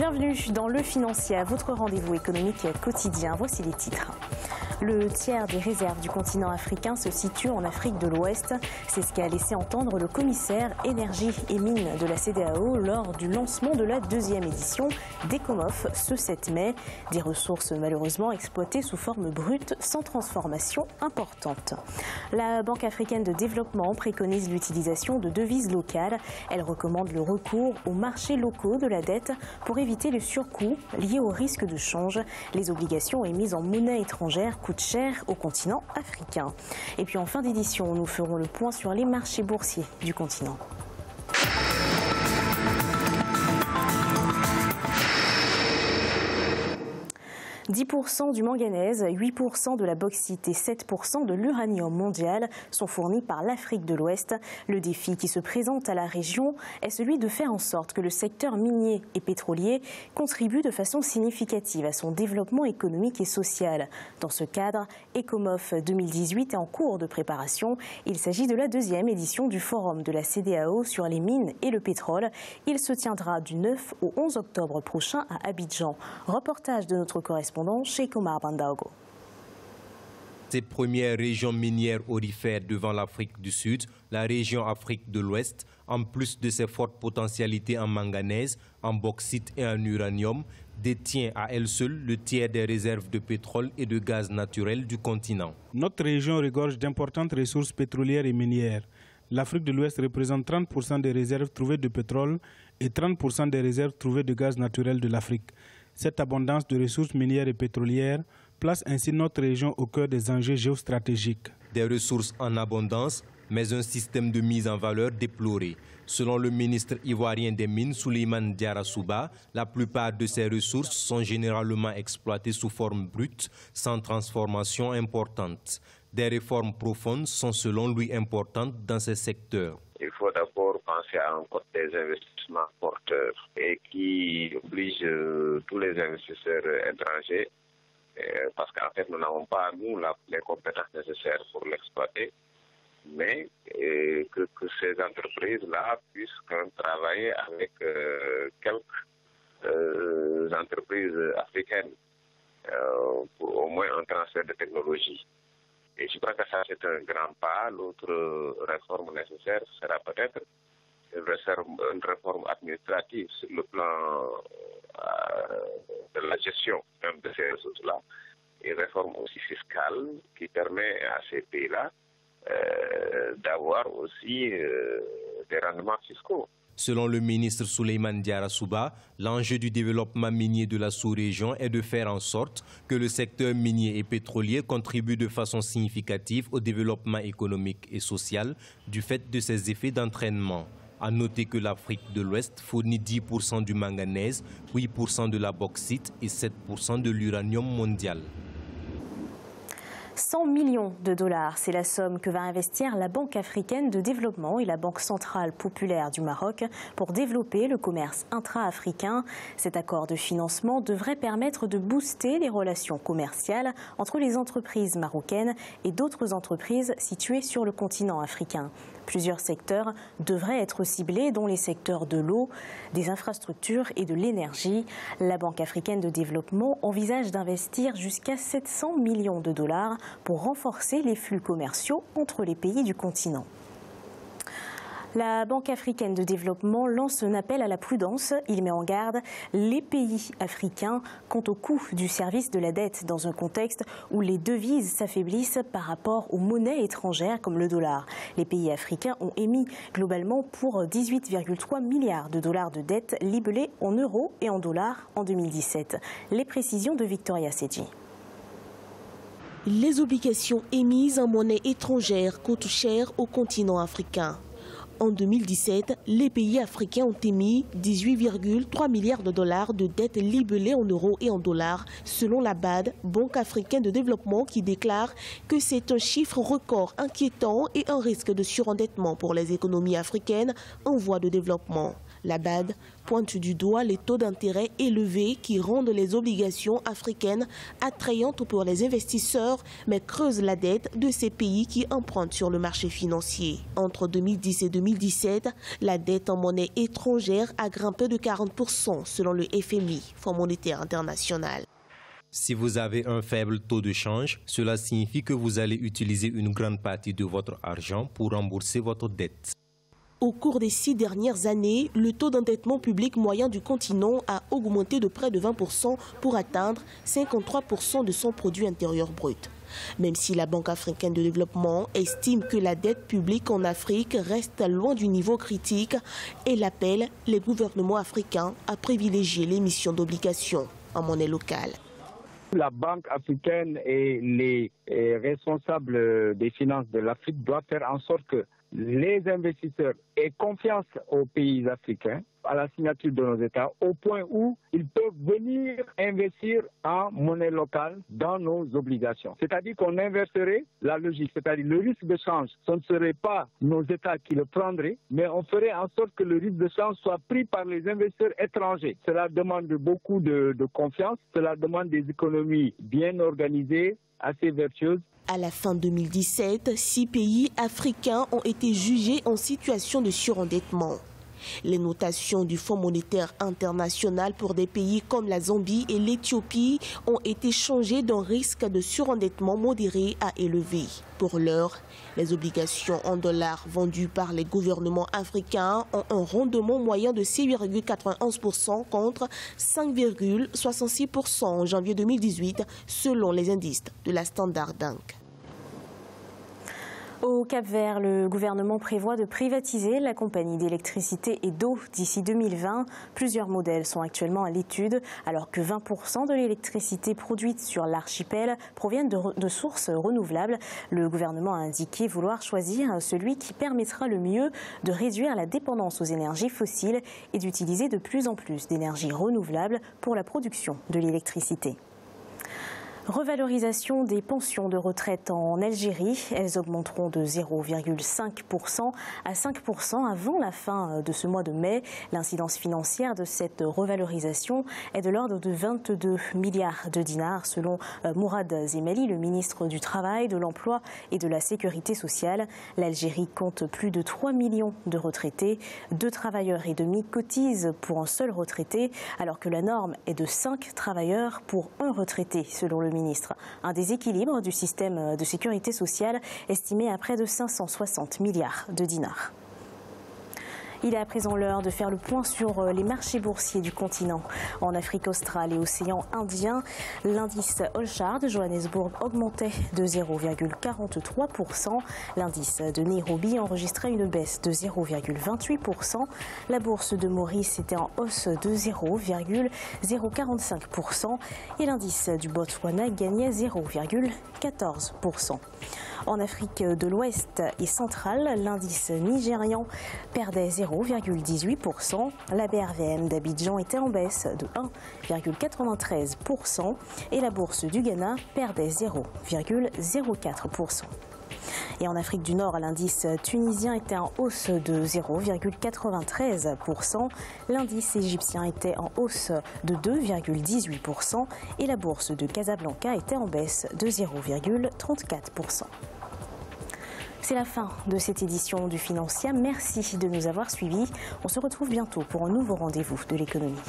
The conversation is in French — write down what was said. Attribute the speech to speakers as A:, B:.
A: Bienvenue dans Le Financier, votre rendez-vous économique quotidien. Voici les titres. Le tiers des réserves du continent africain se situe en Afrique de l'Ouest. C'est ce qu'a laissé entendre le commissaire énergie et mines de la CEDEAO lors du lancement de la deuxième édition d'ECOMOF ce 7 mai. Des ressources malheureusement exploitées sous forme brute sans transformation importante. La Banque africaine de développement préconise l'utilisation de devises locales. Elle recommande le recours aux marchés locaux de la dette pour éviter le surcoût lié au risque de change. Les obligations émises en monnaie étrangère coûtent cher au continent africain. Et puis en fin d'édition, nous ferons le point sur les marchés boursiers du continent. 10% du manganèse, 8% de la bauxite et 7% de l'uranium mondial sont fournis par l'Afrique de l'Ouest. Le défi qui se présente à la région est celui de faire en sorte que le secteur minier et pétrolier contribue de façon significative à son développement économique et social. Dans ce cadre, ECOMOF 2018 est en cours de préparation. Il s'agit de la deuxième édition du forum de la CEDEAO sur les mines et le pétrole. Il se tiendra du 9 au 11 octobre prochain à Abidjan. Reportage de notre correspondant Cheikh Omar Bandaogo.
B: Cette première région minière aurifère devant l'Afrique du Sud, la région Afrique de l'Ouest, en plus de ses fortes potentialités en manganèse, en bauxite et en uranium, détient à elle seule le tiers des réserves de pétrole et de gaz naturel du continent.
C: Notre région regorge d'importantes ressources pétrolières et minières. L'Afrique de l'Ouest représente 30% des réserves trouvées de pétrole et 30% des réserves trouvées de gaz naturel de l'Afrique. Cette abondance de ressources minières et pétrolières place ainsi notre région au cœur des enjeux géostratégiques.
B: Des ressources en abondance, mais un système de mise en valeur déploré. Selon le ministre ivoirien des Mines, Souleymane Diarra Souba, la plupart de ces ressources sont généralement exploitées sous forme brute, sans transformation importante. Des réformes profondes sont selon lui importantes dans ces secteurs.
D: Il faut d'abord penser à un code des investissements porteurs et qui oblige tous les investisseurs étrangers, parce qu'en fait nous n'avons pas nous les compétences nécessaires pour l'exploiter, mais que ces entreprises-là puissent travailler avec quelques entreprises africaines pour au moins un transfert de technologie. Et je crois que ça, c'est un grand pas. L'autre réforme nécessaire sera peut-être une réforme administrative sur le plan de la gestion même de ces ressources-là. Et une réforme aussi fiscale qui permet à ces pays-là d'avoir aussi des rendements fiscaux.
B: Selon le ministre Souleymane Diarra Souba, l'enjeu du développement minier de la sous-région est de faire en sorte que le secteur minier et pétrolier contribue de façon significative au développement économique et social du fait de ses effets d'entraînement. À noter que l'Afrique de l'Ouest fournit 10% du manganèse, 8% de la bauxite et 7% de l'uranium mondial.
A: 100 millions de dollars, c'est la somme que va investir la Banque africaine de développement et la Banque centrale populaire du Maroc pour développer le commerce intra-africain. Cet accord de financement devrait permettre de booster les relations commerciales entre les entreprises marocaines et d'autres entreprises situées sur le continent africain. Plusieurs secteurs devraient être ciblés, dont les secteurs de l'eau, des infrastructures et de l'énergie. La Banque africaine de développement envisage d'investir jusqu'à 700 millions de dollars pour renforcer les flux commerciaux entre les pays du continent. La Banque africaine de développement lance un appel à la prudence. Il met en garde les pays africains quant au coût du service de la dette dans un contexte où les devises s'affaiblissent par rapport aux monnaies étrangères comme le dollar. Les pays africains ont émis globalement pour 18,3 milliards de dollars de dettes libellées en euros et en dollars en 2017. Les précisions de Victoria Sedji.
E: Les obligations émises en monnaie étrangère coûtent cher au continent africain. En 2017, les pays africains ont émis 18,3 milliards de dollars de dettes libellées en euros et en dollars, selon la BAD, Banque africaine de développement, qui déclare que c'est un chiffre record inquiétant et un risque de surendettement pour les économies africaines en voie de développement. La BAD pointe du doigt les taux d'intérêt élevés qui rendent les obligations africaines attrayantes pour les investisseurs, mais creusent la dette de ces pays qui empruntent sur le marché financier. Entre 2010 et 2017, la dette en monnaie étrangère a grimpé de 40% selon le FMI, Fonds monétaire international.
B: Si vous avez un faible taux de change, cela signifie que vous allez utiliser une grande partie de votre argent pour rembourser votre dette.
E: Au cours des 6 dernières années, le taux d'endettement public moyen du continent a augmenté de près de 20% pour atteindre 53% de son produit intérieur brut. Même si la Banque africaine de développement estime que la dette publique en Afrique reste loin du niveau critique, elle appelle les gouvernements africains à privilégier l'émission d'obligations en monnaie locale.
F: La Banque africaine et les responsables des finances de l'Afrique doivent faire en sorte que les investisseurs aient confiance aux pays africains, à la signature de nos États, au point où ils peuvent venir investir en monnaie locale dans nos obligations. C'est-à-dire qu'on inverserait la logique, c'est-à-dire le risque de change, ce ne serait pas nos États qui le prendraient, mais on ferait en sorte que le risque de change soit pris par les investisseurs étrangers. Cela demande beaucoup de confiance, cela demande des économies bien organisées, assez vertueuses.
E: À la fin 2017, 6 pays africains ont été jugés en situation de surendettement. Les notations du Fonds monétaire international pour des pays comme la Zambie et l'Éthiopie ont été changées d'un risque de surendettement modéré à élevé. Pour l'heure, les obligations en dollars vendues par les gouvernements africains ont un rendement moyen de 6,91% contre 5,66% en janvier 2018 selon les indices de la Standard Bank.
A: Au Cap-Vert, le gouvernement prévoit de privatiser la compagnie d'électricité et d'eau d'ici 2020. Plusieurs modèles sont actuellement à l'étude, alors que 20% de l'électricité produite sur l'archipel proviennent de sources renouvelables. Le gouvernement a indiqué vouloir choisir celui qui permettra le mieux de réduire la dépendance aux énergies fossiles et d'utiliser de plus en plus d'énergies renouvelables pour la production de l'électricité. Revalorisation des pensions de retraite en Algérie. Elles augmenteront de 0,5% à 5% avant la fin de ce mois de mai. L'incidence financière de cette revalorisation est de l'ordre de 22 milliards de dinars selon Mourad Zemali, le ministre du Travail, de l'Emploi et de la Sécurité sociale. L'Algérie compte plus de 3 millions de retraités. 2 travailleurs et demi cotisent pour un seul retraité, alors que la norme est de 5 travailleurs pour un retraité selon le ministre. Un déséquilibre du système de sécurité sociale estimé à près de 560 milliards de dinars. Il est à présent l'heure de faire le point sur les marchés boursiers du continent. En Afrique australe et océan Indien, l'indice All-Share de Johannesburg augmentait de 0,43%. L'indice de Nairobi enregistrait une baisse de 0,28%. La bourse de Maurice était en hausse de 0,045% et l'indice du Botswana gagnait 0,14%. En Afrique de l'Ouest et centrale, l'indice nigérian perdait 0,18%. La BRVM d'Abidjan était en baisse de 1,93% et la bourse du Ghana perdait 0,04%. Et en Afrique du Nord, l'indice tunisien était en hausse de 0,93%. L'indice égyptien était en hausse de 2,18% et la bourse de Casablanca était en baisse de 0,34%. C'est la fin de cette édition du Financial. Merci de nous avoir suivis. On se retrouve bientôt pour un nouveau rendez-vous de l'économie.